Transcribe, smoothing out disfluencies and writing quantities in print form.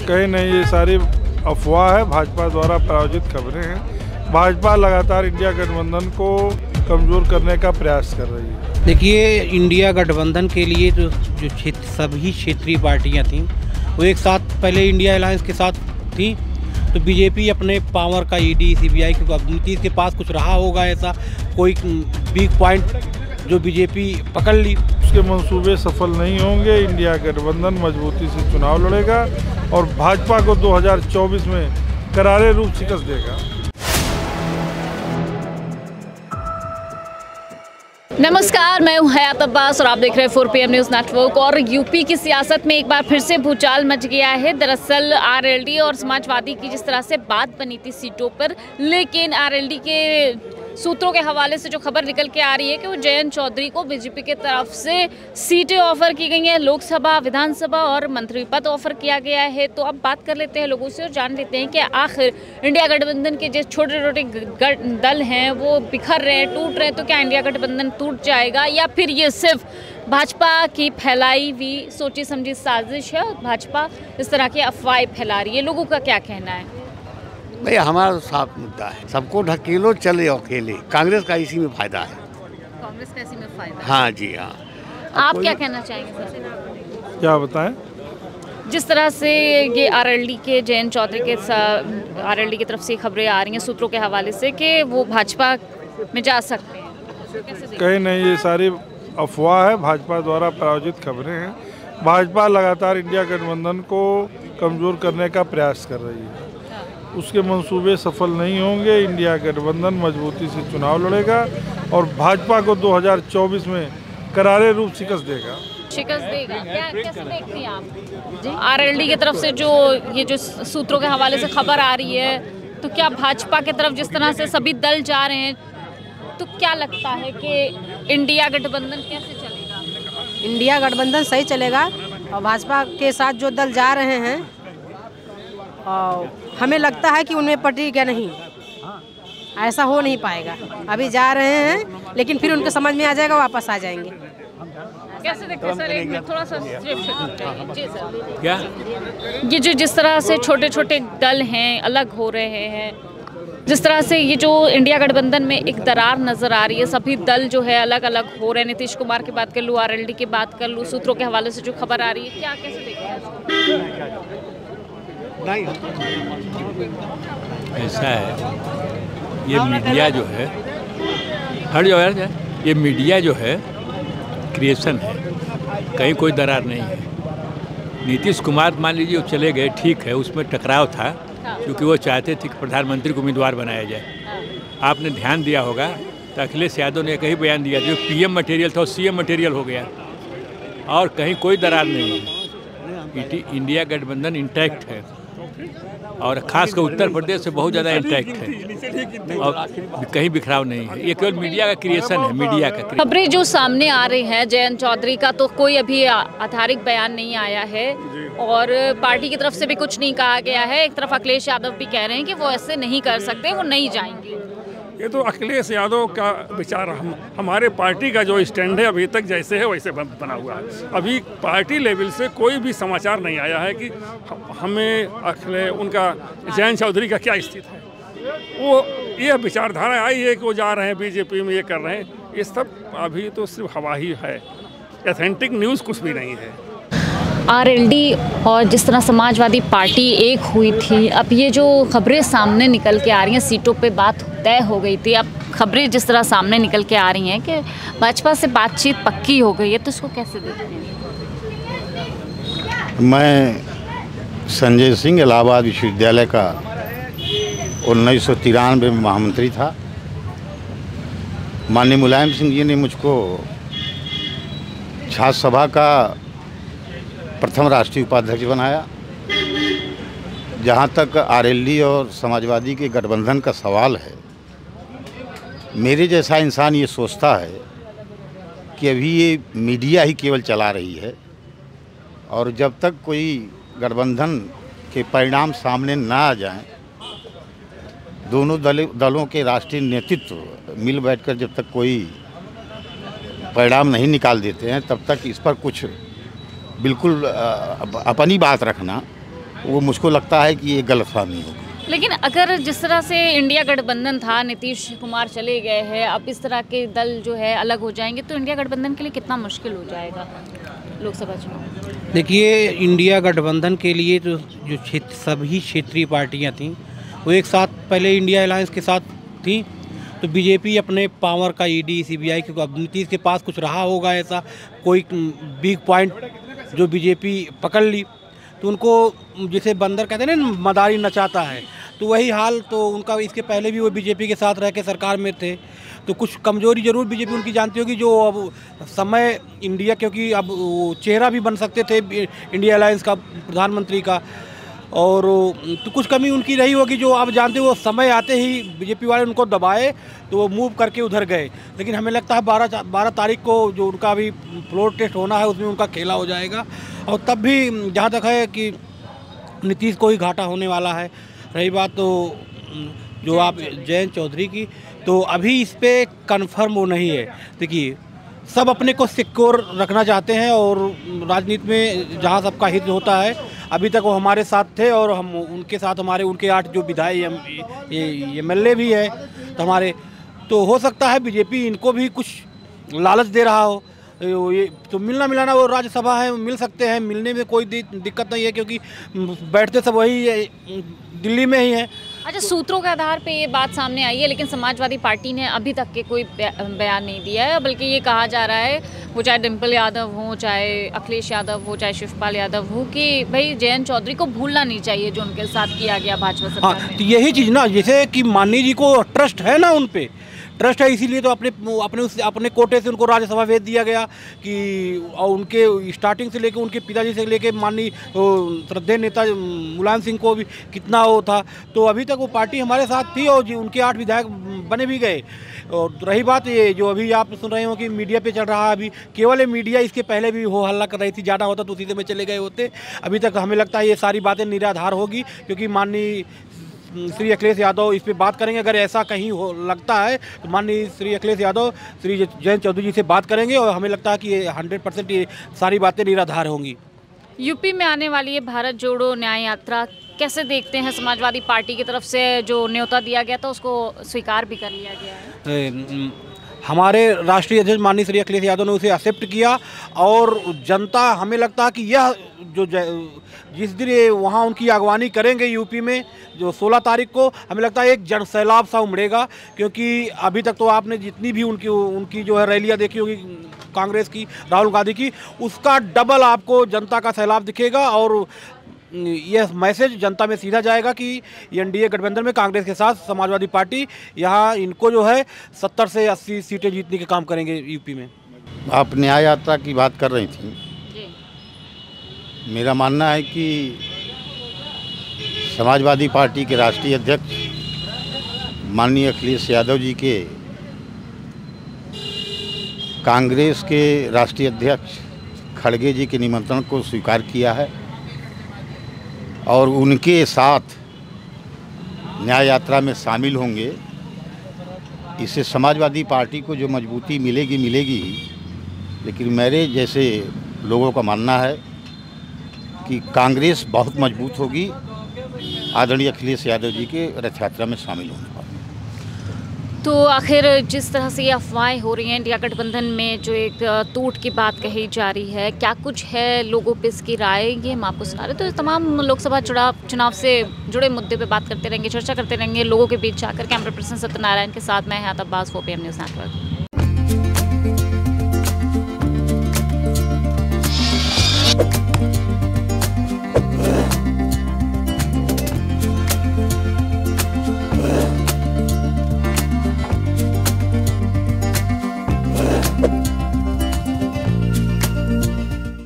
कहीं नहीं, ये सारी अफवाह है, भाजपा द्वारा प्रायोजित खबरें हैं। भाजपा लगातार इंडिया गठबंधन को कमज़ोर करने का प्रयास कर रही है। देखिए, इंडिया गठबंधन के लिए जो सभी क्षेत्रीय पार्टियां थीं वो एक साथ पहले इंडिया अलायंस के साथ थी, तो बीजेपी अपने पावर का ईडी सीबीआई के अब नीतीश के पास कुछ रहा होगा ऐसा कोई वीक पॉइंट जो बीजेपी पकड़ ली। उसके मंसूबे सफल नहीं होंगे। इंडिया गठबंधन मजबूती से चुनाव लड़ेगा और भाजपा को 2024 में करारे रूप शिकस्त देगा। नमस्कार, मैं हूं हयात अब्बास और आप देख रहे हैं 4 PM न्यूज़ नेटवर्क। और यूपी की सियासत में एक बार फिर से भूचाल मच गया है। दरअसल आरएलडी और समाजवादी की जिस तरह से बात बनी थी सीटों पर, लेकिन आरएलडी के सूत्रों के हवाले से जो खबर निकल के आ रही है कि वो जयंत चौधरी को बीजेपी की तरफ से सीटें ऑफर की गई हैं, लोकसभा, विधानसभा और मंत्री पद ऑफर किया गया है। तो अब बात कर लेते हैं लोगों से और जान लेते हैं कि आखिर इंडिया गठबंधन के जो छोटे छोटे दल हैं वो बिखर रहे हैं, टूट रहे हैं, तो क्या इंडिया गठबंधन टूट जाएगा या फिर ये सिर्फ भाजपा की फैलाई हुई सोची समझी साजिश है और भाजपा इस तरह की अफवाहें फैला रही है? लोगों का क्या कहना है? भाई हमारा साफ मुद्दा है, सबको ढकेलो चले अकेले। कांग्रेस का इसी में फायदा है। कांग्रेस का इसी में फायदा? हाँ जी हाँ। आप क्या कहना चाहेंगे सर? क्या बताएं? जिस तरह से ये आरएलडी के जयंत चौधरी के आरएलडी की तरफ से खबरें आ रही हैं सूत्रों के हवाले से कि वो भाजपा में जा सकते हैं, कहीं नहीं, ये सारी अफवाह है, भाजपा द्वारा प्रायोजित खबरें हैं। भाजपा लगातार इंडिया गठबंधन को कमज़ोर करने का प्रयास कर रही है। उसके मंसूबे सफल नहीं होंगे। इंडिया गठबंधन मजबूती से चुनाव लड़ेगा और भाजपा को 2024 में करारे रूप शिकस्त देगा। शिकस्त देगा? क्या कैसे देखती हैं आप? आरएलडी की तरफ से जो ये जो सूत्रों के हवाले से खबर आ रही है, तो क्या भाजपा की तरफ जिस तरह से सभी दल जा रहे हैं, तो क्या लगता है कि इंडिया गठबंधन कैसे चलेगा? इंडिया गठबंधन सही चलेगा और भाजपा के साथ जो दल जा रहे हैं और हमें लगता है कि उनमें पटेगा नहीं, ऐसा हो नहीं पाएगा। अभी जा रहे हैं लेकिन फिर उनके समझ में आ जाएगा, वापस आ जाएंगे। कैसे देखते हैं सर? एक मिनट थोड़ा सा जी सर। क्या ये जो जिस तरह से छोटे छोटे दल हैं अलग हो रहे हैं, जिस तरह से ये जो इंडिया गठबंधन में एक दरार नजर आ रही है, सभी दल जो है अलग अलग हो रहे हैं। नीतीश कुमार की बात कर लूँ, आरएलडी की बात कर लूँ, सूत्रों के हवाले से जो खबर आ रही है, क्या कैसे देखते हैं? ऐसा है, ये मीडिया जो है हर जो है, ये मीडिया जो है क्रिएशन है, कहीं कोई दरार नहीं है। नीतीश कुमार मान लीजिए वो चले गए, ठीक है, उसमें टकराव था क्योंकि वो चाहते थे कि प्रधानमंत्री को उम्मीदवार बनाया जाए। आपने ध्यान दिया होगा तो अखिलेश यादव ने कहीं बयान दिया जो PM मटेरियल था वो CM मटेरियल हो गया और कहीं कोई दरार नहीं है। इंडिया गठबंधन इंटैक्ट है और खासकर उत्तर प्रदेश से बहुत ज़्यादा इंटैक्ट है और कहीं बिखराव नहीं है। ये केवल मीडिया का क्रिएशन है, मीडिया का। खबरें जो सामने आ रही हैं जयंत चौधरी का, तो कोई अभी आधिकारिक बयान नहीं आया है और पार्टी की तरफ से भी कुछ नहीं कहा गया है। एक तरफ अखिलेश यादव भी कह रहे हैं कि वो ऐसे नहीं कर सकते, वो नहीं जाएंगे। ये तो अखिलेश यादव का विचार, हमारे पार्टी का जो स्टैंड है अभी तक जैसे है वैसे बना हुआ है। अभी पार्टी लेवल से कोई भी समाचार नहीं आया है कि हमें उनका जयंत चौधरी का क्या स्थिति है। वो ये विचारधारा आई है कि वो जा रहे हैं बीजेपी में, ये कर रहे हैं, ये सब अभी तो सिर्फ हवा ही है, ऑथेंटिक न्यूज़ कुछ भी नहीं है। आरएलडी और जिस तरह समाजवादी पार्टी एक हुई थी, अब ये जो खबरें सामने निकल के आ रही हैं, सीटों पे बात तय हो गई थी, अब खबरें जिस तरह सामने निकल के आ रही हैं कि भाजपा से बातचीत पक्की हो गई है, तो इसको कैसे देखते हैं? मैं संजय सिंह इलाहाबाद विश्वविद्यालय का 1993 में महामंत्री था। माननीय मुलायम सिंह जी ने मुझको छात्र सभा का प्रथम राष्ट्रीय उपाध्यक्ष बनाया। जहाँ तक आरएलडी और समाजवादी के गठबंधन का सवाल है, मेरे जैसा इंसान ये सोचता है कि अभी ये मीडिया ही केवल चला रही है और जब तक कोई गठबंधन के परिणाम सामने ना आ जाएं, दोनों दलों के राष्ट्रीय नेतृत्व मिल बैठकर जब तक कोई परिणाम नहीं निकाल देते हैं, तब तक इस पर कुछ बिल्कुल अपनी बात रखना वो मुझको लगता है कि ये गलतफहमी होगी। लेकिन अगर जिस तरह से इंडिया गठबंधन था, नीतीश कुमार चले गए हैं, अब इस तरह के दल जो है अलग हो जाएंगे तो इंडिया गठबंधन के लिए कितना मुश्किल हो जाएगा लोकसभा चुनाव? देखिए, इंडिया गठबंधन के लिए तो जो सभी क्षेत्रीय पार्टियां थीं वो एक साथ पहले इंडिया अलायंस के साथ थी, तो बीजेपी अपने पावर का ईडी सीबीआई के, अब नीतीश के पास कुछ रहा होगा ऐसा कोई बिग पॉइंट जो बीजेपी पकड़ ली, तो उनको जिसे बंदर कहते हैं ना, मदारी नचाता है, तो वही हाल तो उनका। इसके पहले भी वो बीजेपी के साथ रह के सरकार में थे, तो कुछ कमजोरी जरूर बीजेपी उनकी जानती होगी, जो अब समय इंडिया, क्योंकि अब वो चेहरा भी बन सकते थे इंडिया अलायंस का, प्रधानमंत्री का, और तो कुछ कमी उनकी रही होगी, जो आप जानते हो समय आते ही बीजेपी वाले उनको दबाए तो वो मूव करके उधर गए। लेकिन हमें लगता है 12 तारीख को जो उनका अभी फ्लोर टेस्ट होना है उसमें उनका खेला हो जाएगा, और तब भी जहाँ तक है कि नीतीश को ही घाटा होने वाला है। रही बात तो जो आप जयंत चौधरी की, तो अभी इस पर कन्फर्म वो नहीं है। देखिए, सब अपने को सिक्योर रखना चाहते हैं, और राजनीति में जहाँ सबका हित होता है, अभी तक वो हमारे साथ थे और हम उनके साथ, हमारे उनके 8 जो विधायक MLA भी है तो हमारे, तो हो सकता है बीजेपी इनको भी कुछ लालच दे रहा हो। ये तो मिलना मिलाना वो राज्यसभा है, मिल सकते हैं, मिलने में कोई दिक्कत नहीं है, क्योंकि बैठते सब वही दिल्ली में ही है। अच्छा, सूत्रों के आधार पे ये बात सामने आई है, लेकिन समाजवादी पार्टी ने अभी तक के कोई बयान नहीं दिया है, बल्कि ये कहा जा रहा है, वो चाहे डिम्पल यादव हो, चाहे अखिलेश यादव हो, चाहे शिवपाल यादव हो, कि भाई जयंत चौधरी को भूलना नहीं चाहिए जो उनके साथ किया गया भाजपा सरकार में। तो यही चीज़ ना, जैसे कि माननीय जी को ट्रस्ट है ना, उन पे ट्रस्ट है, इसीलिए तो अपने कोटे से उनको राज्यसभा भेज दिया गया कि, और उनके स्टार्टिंग से लेके उनके पिताजी से लेके माननीय श्रद्धेय नेता मुलायम सिंह को भी कितना वो था, तो अभी तक वो पार्टी हमारे साथ थी, और उनके 8 विधायक बने भी गए। और रही बात ये जो अभी आप सुन रहे हो कि मीडिया पे चल रहा है, अभी केवल ये मीडिया, इसके पहले भी हो हल्ला कर रही थी, ज़्यादा होता तो उसी में चले गए होते। अभी तक हमें लगता है ये सारी बातें निराधार होगी, क्योंकि माननीय श्री अखिलेश यादव इस पे बात करेंगे। अगर ऐसा कहीं हो लगता है तो माननीय श्री अखिलेश यादव श्री जयंत चौधरी जी से बात करेंगे, और हमें लगता है कि ये 100% ये सारी बातें निराधार होंगी। यूपी में आने वाली ये भारत जोड़ो न्याय यात्रा कैसे देखते हैं? समाजवादी पार्टी की तरफ से जो न्योता दिया गया था उसको स्वीकार भी कर लिया गया है। हमारे राष्ट्रीय अध्यक्ष माननीय श्री अखिलेश यादव ने उसे एक्सेप्ट किया, और जनता, हमें लगता है कि यह जो जिस दिन वहाँ उनकी अगवानी करेंगे यूपी में, जो 16 तारीख को, हमें लगता है एक जन सैलाब सा उमड़ेगा, क्योंकि अभी तक तो आपने जितनी भी उनकी जो है रैलियाँ देखी होगी कांग्रेस की, राहुल गांधी की, उसका डबल आपको जनता का सैलाब दिखेगा, और यह मैसेज जनता में सीधा जाएगा कि एनडीए गठबंधन में कांग्रेस के साथ समाजवादी पार्टी यहाँ इनको जो है 70 से 80 सीटें जीतने के काम करेंगे यूपी में। आप न्याय यात्रा की बात कर रही थी, मेरा मानना है कि समाजवादी पार्टी के राष्ट्रीय अध्यक्ष माननीय अखिलेश यादव जी के कांग्रेस के राष्ट्रीय अध्यक्ष खड़गे जी के निमंत्रण को स्वीकार किया है, और उनके साथ न्याय यात्रा में शामिल होंगे। इससे समाजवादी पार्टी को जो मजबूती मिलेगी ही, लेकिन मेरे जैसे लोगों का मानना है कि कांग्रेस बहुत मजबूत होगी आदरणीय अखिलेश यादव जी के रथ यात्रा में शामिल होने पर। तो आखिर जिस तरह से ये अफवाहें हो रही हैं इंडिया गठबंधन में, जो एक टूट की बात कही जा रही है, क्या कुछ है लोगों पे इसकी राय, ये हम आपको सुना रहे। तो तमाम लोकसभा चुनाव से जुड़े मुद्दे पे बात करते रहेंगे, चर्चा करते रहेंगे लोगों के बीच जाकर। कैमरा पर्सन सत्यनारायण के साथ मैं हयात अब्बास, 4PM न्यूज़ नेटवर्क।